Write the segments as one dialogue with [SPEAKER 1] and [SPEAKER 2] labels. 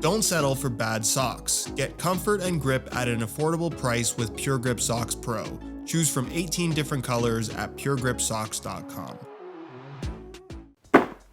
[SPEAKER 1] Don't settle for bad socks. Get comfort and grip at an affordable price with Pure Grip Socks Pro. Choose from 18 different colors at puregripsocks.com.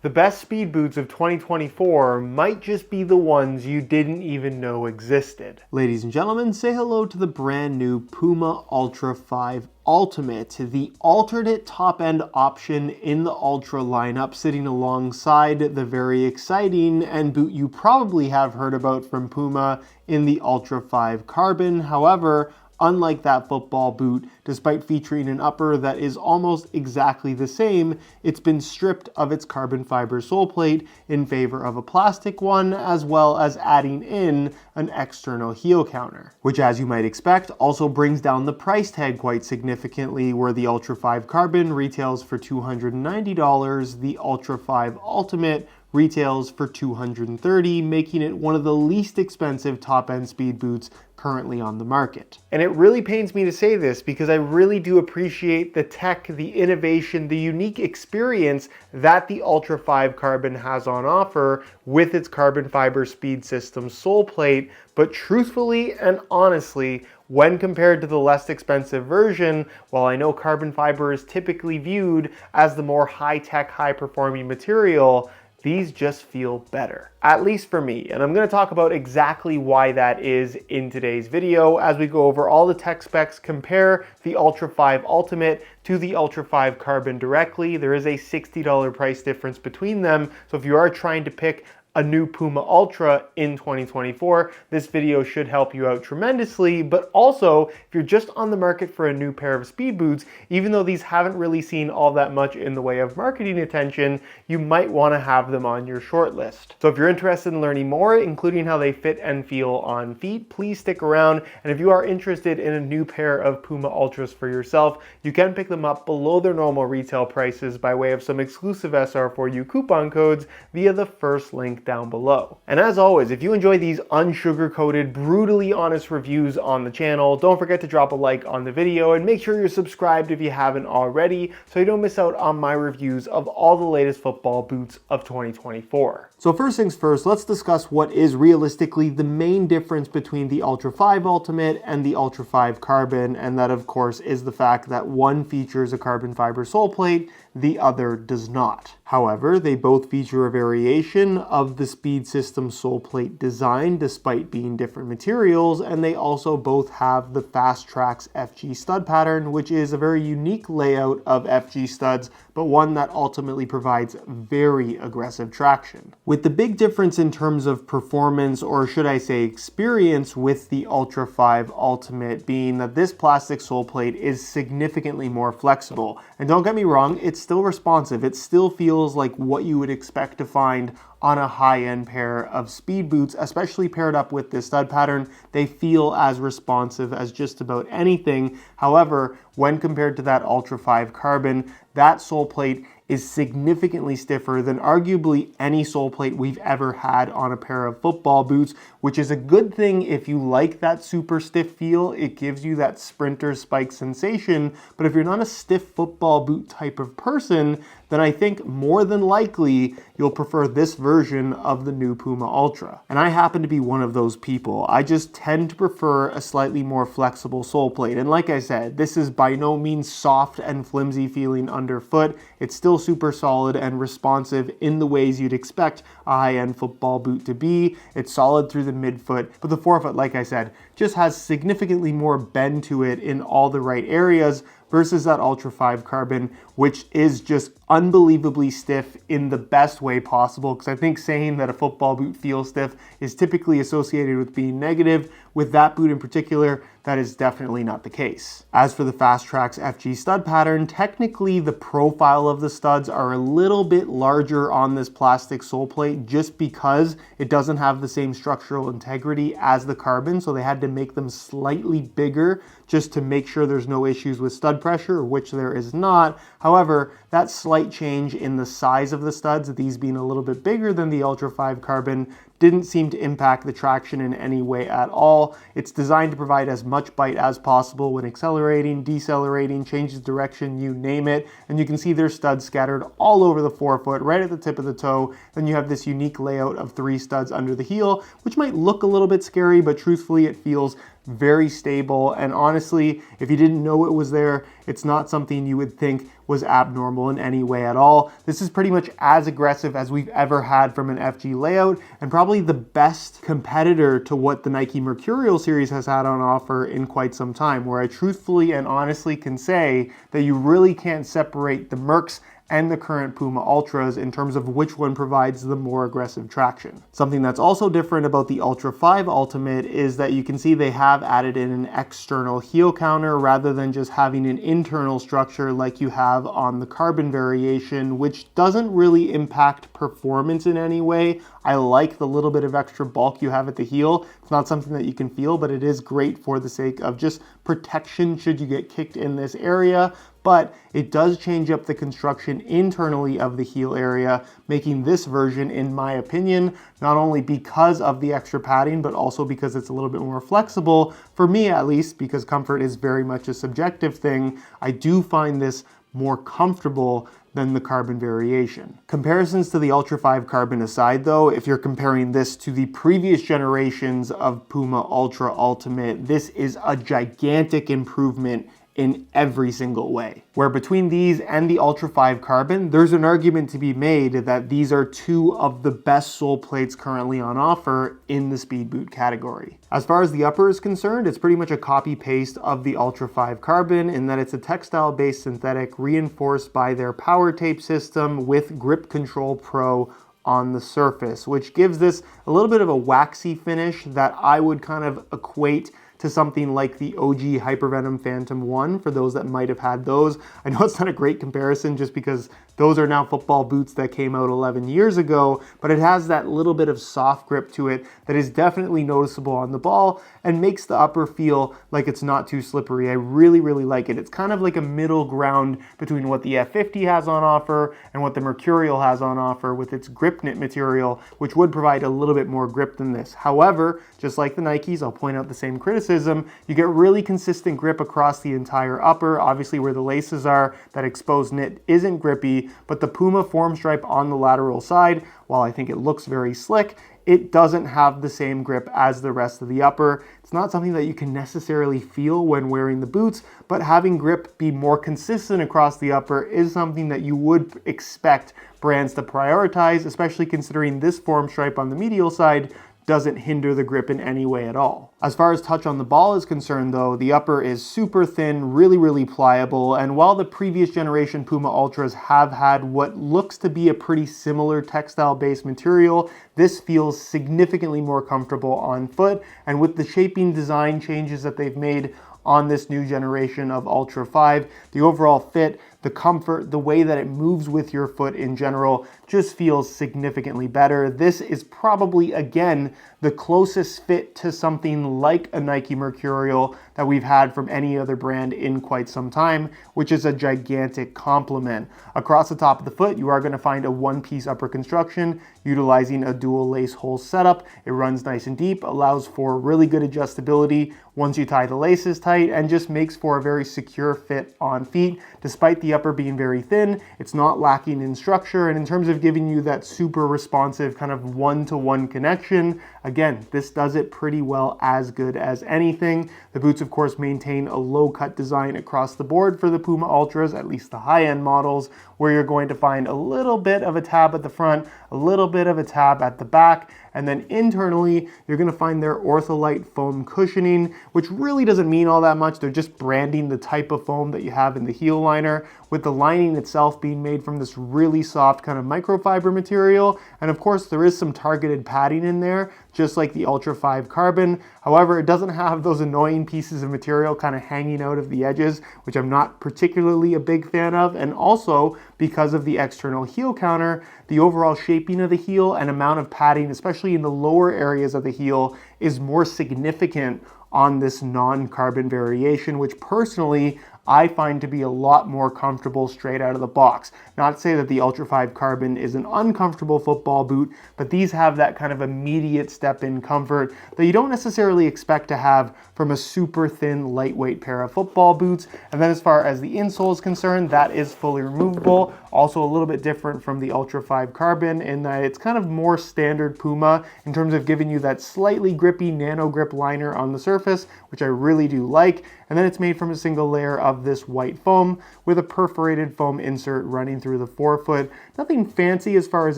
[SPEAKER 2] The best speed boots of 2024 might just be the ones you didn't even know existed. Ladies and gentlemen, say hello to the brand new Puma Ultra 5 Ultimate, the alternate top-end option in the Ultra lineup, sitting alongside the very exciting and boot you probably have heard about from Puma in the Ultra 5 Carbon. However, unlike that football boot, despite featuring an upper that is almost exactly the same, it's been stripped of its carbon fiber sole plate in favor of a plastic one, as well as adding in an external heel counter, which, as you might expect, also brings down the price tag quite significantly, where the Ultra 5 Carbon retails for $290, the Ultra 5 Ultimate retails for $230, making it one of the least expensive top-end speed boots currently on the market. And it really pains me to say this because I really do appreciate the tech, the innovation, the unique experience that the Ultra 5 Carbon has on offer with its carbon fiber speed system sole plate, but truthfully and honestly, when compared to the less expensive version, while I know carbon fiber is typically viewed as the more high-tech, high-performing material, these just feel better, at least for me. And I'm going to talk about exactly why that is in today's video as we go over all the tech specs, compare the Ultra 5 Ultimate to the Ultra 5 Carbon directly. There is a $60 price difference between them, so if you are trying to pick a new Puma Ultra in 2024, this video should help you out tremendously. But also, if you're just on the market for a new pair of speed boots, even though these haven't really seen all that much in the way of marketing attention, you might want to have them on your short list. So if you're interested in learning more, including how they fit and feel on feet, please stick around. And if you are interested in a new pair of Puma Ultras for yourself, you can pick them up below their normal retail prices by way of some exclusive SR4U coupon codes via the first link down below. And as always, if you enjoy these unsugar-coated, brutally honest reviews on the channel, don't forget to drop a like on the video and make sure you're subscribed if you haven't already so you don't miss out on my reviews of all the latest football boots of 2024. So first things first, let's discuss what is realistically the main difference between the Ultra 5 Ultimate and the Ultra 5 Carbon, and that of course is the fact that one features a carbon fiber sole plate, the other does not. However, they both feature a variation of the speed system sole plate design despite being different materials, and they also both have the Fast Tracks FG stud pattern, which is a very unique layout of FG studs, but one that ultimately provides very aggressive traction. With the big difference in terms of performance, or should I say experience, with the Ultra 5 Ultimate being that this plastic sole plate is significantly more flexible. And don't get me wrong, it's still responsive. It still feels like what you would expect to find on a high-end pair of speed boots, especially paired up with this stud pattern. They feel as responsive as just about anything. However, when compared to that Ultra 5 Carbon, that sole plate is significantly stiffer than arguably any sole plate we've ever had on a pair of football boots, which is a good thing if you like that super stiff feel. It gives you that sprinter spike sensation, but if you're not a stiff football boot type of person, then I think more than likely you'll prefer this version of the new Puma Ultra. And I happen to be one of those people. I just tend to prefer a slightly more flexible sole plate. And like I said, this is by no means soft and flimsy feeling underfoot. It's still super solid and responsive in the ways you'd expect a high-end football boot to be. It's solid through the midfoot, but the forefoot, like I said, just has significantly more bend to it in all the right areas versus that Ultra 5 Carbon, which is just unbelievably stiff in the best way possible, because I think saying that a football boot feels stiff is typically associated with being negative. With that boot in particular, that is definitely not the case. As for the Fast Tracks FG stud pattern, technically the profile of the studs are a little bit larger on this plastic sole plate just because it doesn't have the same structural integrity as the Carbon, so they had to make them slightly bigger just to make sure there's no issues with stud pressure, which there is not. However, that slight change in the size of the studs, these being a little bit bigger than the Ultra 5 Carbon, didn't seem to impact the traction in any way at all. It's designed to provide as much bite as possible when accelerating, decelerating, changes direction, you name it. And you can see there's studs scattered all over the forefoot, right at the tip of the toe. Then you have this unique layout of 3 studs under the heel, which might look a little bit scary, but truthfully it feels very stable. And honestly, if you didn't know it was there, it's not something you would think was abnormal in any way at all. This is pretty much as aggressive as we've ever had from an FG layout, and probably the best competitor to what the Nike Mercurial series has had on offer in quite some time, where I truthfully and honestly can say that you really can't separate the Mercs and the current Puma Ultras in terms of which one provides the more aggressive traction. Something that's also different about the Ultra 5 Ultimate is that you can see they have added in an external heel counter rather than just having an internal structure like you have on the carbon variation, which doesn't really impact performance in any way. I like the little bit of extra bulk you have at the heel. It's not something that you can feel, but it is great for the sake of just protection should you get kicked in this area. But it does change up the construction internally of the heel area, making this version, in my opinion, not only because of the extra padding, but also because it's a little bit more flexible, for me at least, because comfort is very much a subjective thing. I do find this more comfortable than the carbon variation. Comparisons to the Ultra 5 Carbon aside though, if you're comparing this to the previous generations of Puma Ultra Ultimate, this is a gigantic improvement in every single way. Where between these and the Ultra 5 Carbon, there's an argument to be made that these are 2 of the best sole plates currently on offer in the speed boot category. As far as the upper is concerned, it's pretty much a copy paste of the Ultra 5 Carbon in that it's a textile based synthetic reinforced by their Power Tape system with Grip Control Pro on the surface, which gives this a little bit of a waxy finish that I would kind of equate to something like the OG Hypervenom Phantom 1 for those that might have had those. I know it's not a great comparison just because those are now football boots that came out 11 years ago, but it has that little bit of soft grip to it that is definitely noticeable on the ball and makes the upper feel like it's not too slippery. I really, really like it. It's kind of like a middle ground between what the F50 has on offer and what the Mercurial has on offer with its grip knit material, which would provide a little bit more grip than this. However, just like the Nikes, I'll point out the same criticism, you get really consistent grip across the entire upper. Obviously where the laces are, that exposed knit isn't grippy, but the Puma form stripe on the lateral side, while I think it looks very slick, it doesn't have the same grip as the rest of the upper. It's not something that you can necessarily feel when wearing the boots, but having grip be more consistent across the upper is something that you would expect brands to prioritize, especially considering this form stripe on the medial side doesn't hinder the grip in any way at all. As far as touch on the ball is concerned though, the upper is super thin, really, really pliable, and while the previous generation Puma Ultras have had what looks to be a pretty similar textile-based material, this feels significantly more comfortable on foot, and with the shaping design changes that they've made on this new generation of Ultra 5, the overall fit, the comfort, the way that it moves with your foot in general just feels significantly better. This is probably, again, the closest fit to something like a Nike Mercurial that we've had from any other brand in quite some time, which is a gigantic compliment. Across the top of the foot, you are going to find a one-piece upper construction utilizing a dual lace hole setup. It runs nice and deep, allows for really good adjustability once you tie the laces tight, and just makes for a very secure fit on feet. Despite the upper being very thin, it's not lacking in structure, and in terms of giving you that super responsive kind of one-to-one connection, again, this does it pretty well, as good as anything. The boots, of course, maintain a low-cut design across the board for the Puma Ultras, at least the high-end models, where you're going to find a little bit of a tab at the front, a little bit of a tab at the back, and then internally, you're going to find their Ortholite foam cushioning, which really doesn't mean all that much. They're just branding the type of foam that you have in the heel liner, with the lining itself being made from this really soft kind of microfiber material. And of course, there is some targeted padding in there, just like the Ultra 5 Carbon. However, it doesn't have those annoying pieces of material kind of hanging out of the edges, which I'm not particularly a big fan of. And also, because of the external heel counter, the overall shaping of the heel and amount of padding, especially in the lower areas of the heel, is more significant on this non-carbon variation, which personally I find to be a lot more comfortable straight out of the box. Not to say that the Ultra 5 Carbon is an uncomfortable football boot, but these have that kind of immediate step in comfort that you don't necessarily expect to have from a super thin, lightweight pair of football boots. And then as far as the insole is concerned, that is fully removable. Also a little bit different from the Ultra 5 Carbon in that it's kind of more standard Puma in terms of giving you that slightly grippy nano grip liner on the surface, which I really do like. And then it's made from a single layer of this white foam with a perforated foam insert running through the forefoot. Nothing fancy as far as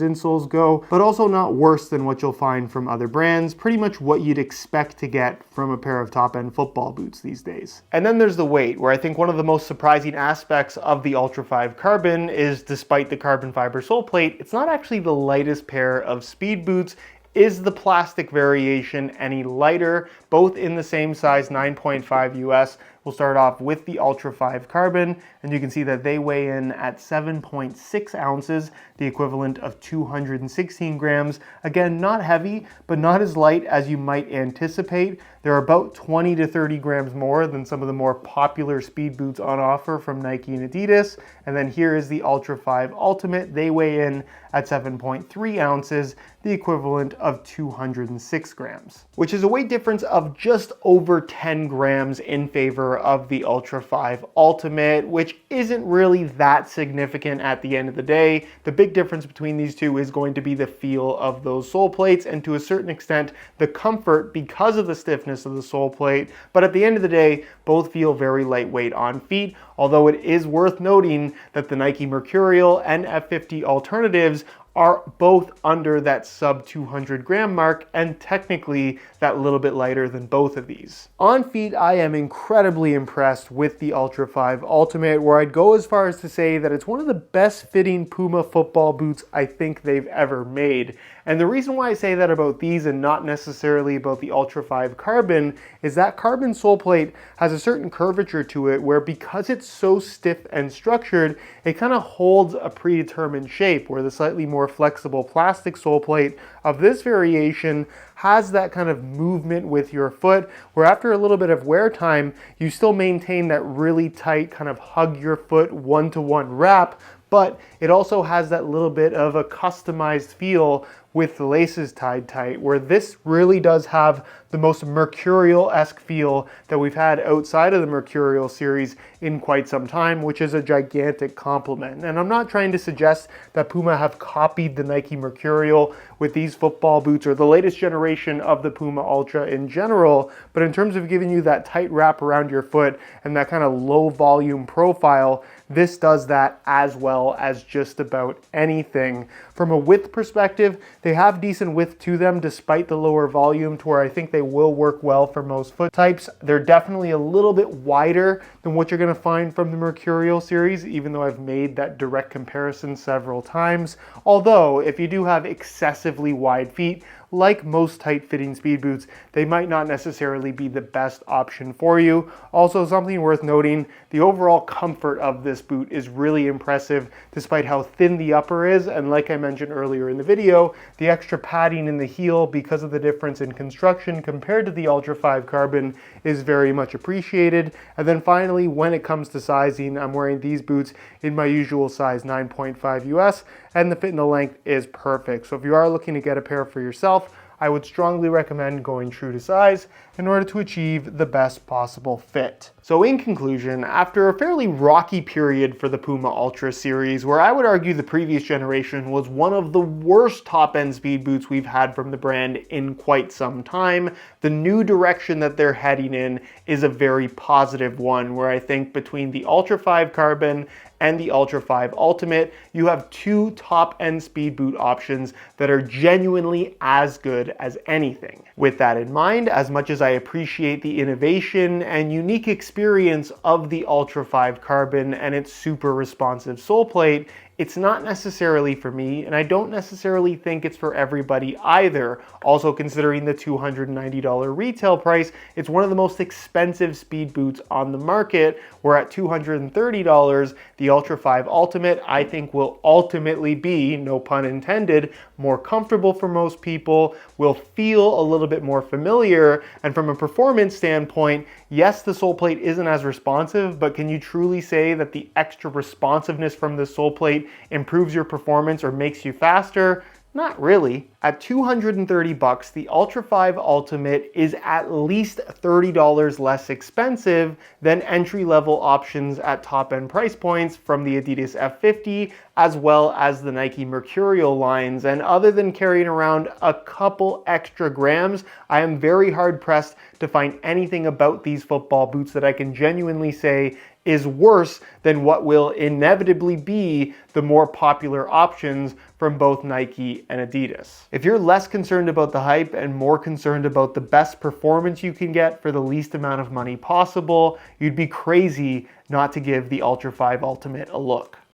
[SPEAKER 2] insoles go, but also not worse than what you'll find from other brands. Pretty much what you'd expect to get from a pair of top-end football boots these days. And then there's the weight, where I think one of the most surprising aspects of the Ultra 5 Carbon is, despite the carbon fiber sole plate, it's not actually the lightest pair of speed boots. Is the plastic variation any lighter? Both in the same size, 9.5 US. We'll start off with the Ultra 5 Carbon, and you can see that they weigh in at 7.6 ounces, the equivalent of 216 grams. Again, not heavy, but not as light as you might anticipate. They're about 20 to 30 grams more than some of the more popular speed boots on offer from Nike and Adidas. And then here is the Ultra 5 Ultimate. They weigh in at 7.3 ounces, the equivalent of 206 grams, which is a weight difference of just over 10 grams in favor of the Ultra 5 Ultimate, which isn't really that significant at the end of the day. The big difference between these two is going to be the feel of those sole plates and to a certain extent the comfort because of the stiffness of the sole plate. But at the end of the day, both feel very lightweight on feet, although it is worth noting that the Nike Mercurial and F50 alternatives are both under that sub 200 gram mark and technically that little bit lighter than both of these. On feet, I am incredibly impressed with the Ultra 5 Ultimate, where I'd go as far as to say that it's one of the best fitting Puma football boots I think they've ever made. And the reason why I say that about these and not necessarily about the Ultra 5 Carbon is that carbon sole plate has a certain curvature to it where, because it's so stiff and structured, it kind of holds a predetermined shape, where the slightly more flexible plastic sole plate of this variation has that kind of movement with your foot, where after a little bit of wear time, you still maintain that really tight kind of hug your foot one-to-one wrap, but it also has that little bit of a customized feel with the laces tied tight, where this really does have the most Mercurial-esque feel that we've had outside of the Mercurial series in quite some time, which is a gigantic compliment. And I'm not trying to suggest that Puma have copied the Nike Mercurial with these football boots or the latest generation of the Puma Ultra in general, but in terms of giving you that tight wrap around your foot and that kind of low volume profile, this does that as well as just about anything. From a width perspective, they have decent width to them despite the lower volume, to where I think they will work well for most foot types. They're definitely a little bit wider than what you're going to find from the Mercurial series, even though I've made that direct comparison several times. Although, if you do have excessively wide feet, like most tight-fitting speed boots, they might not necessarily be the best option for you. Also, something worth noting, the overall comfort of this boot is really impressive despite how thin the upper is, and like I mentioned earlier in the video, the extra padding in the heel because of the difference in construction compared to the Ultra 5 Carbon is very much appreciated. And then finally, when it comes to sizing, I'm wearing these boots in my usual size 9.5 US, and the fit and the length is perfect. So if you are looking to get a pair for yourself, I would strongly recommend going true to size in order to achieve the best possible fit. So in conclusion, after a fairly rocky period for the Puma Ultra series, where I would argue the previous generation was one of the worst top-end speed boots we've had from the brand in quite some time, the new direction that they're heading in is a very positive one, where I think between the Ultra 5 Carbon and the Ultra 5 Ultimate, you have two top-end speed boot options that are genuinely as good as anything. With that in mind, as much as I appreciate the innovation and unique experience of the Ultra 5 Carbon and its super responsive sole plate, It's not necessarily for me, and I don't necessarily think it's for everybody either. Also, considering the $290 retail price, it's one of the most expensive speed boots on the market, where at $230, the Ultra 5 Ultimate, I think, will ultimately be, no pun intended, more comfortable for most people, will feel a little bit more familiar, and from a performance standpoint, yes, the sole plate isn't as responsive, but can you truly say that the extra responsiveness from the sole plate improves your performance or makes you faster? Not really. At $230, the Ultra 5 Ultimate is at least $30 less expensive than entry-level options at top-end price points from the Adidas F50 as well as the Nike Mercurial lines. And other than carrying around a couple extra grams, I am very hard-pressed to find anything about these football boots that I can genuinely say is worse than what will inevitably be the more popular options from both Nike and Adidas. If you're less concerned about the hype and more concerned about the best performance you can get for the least amount of money possible, you'd be crazy not to give the Ultra 5 Ultimate a look.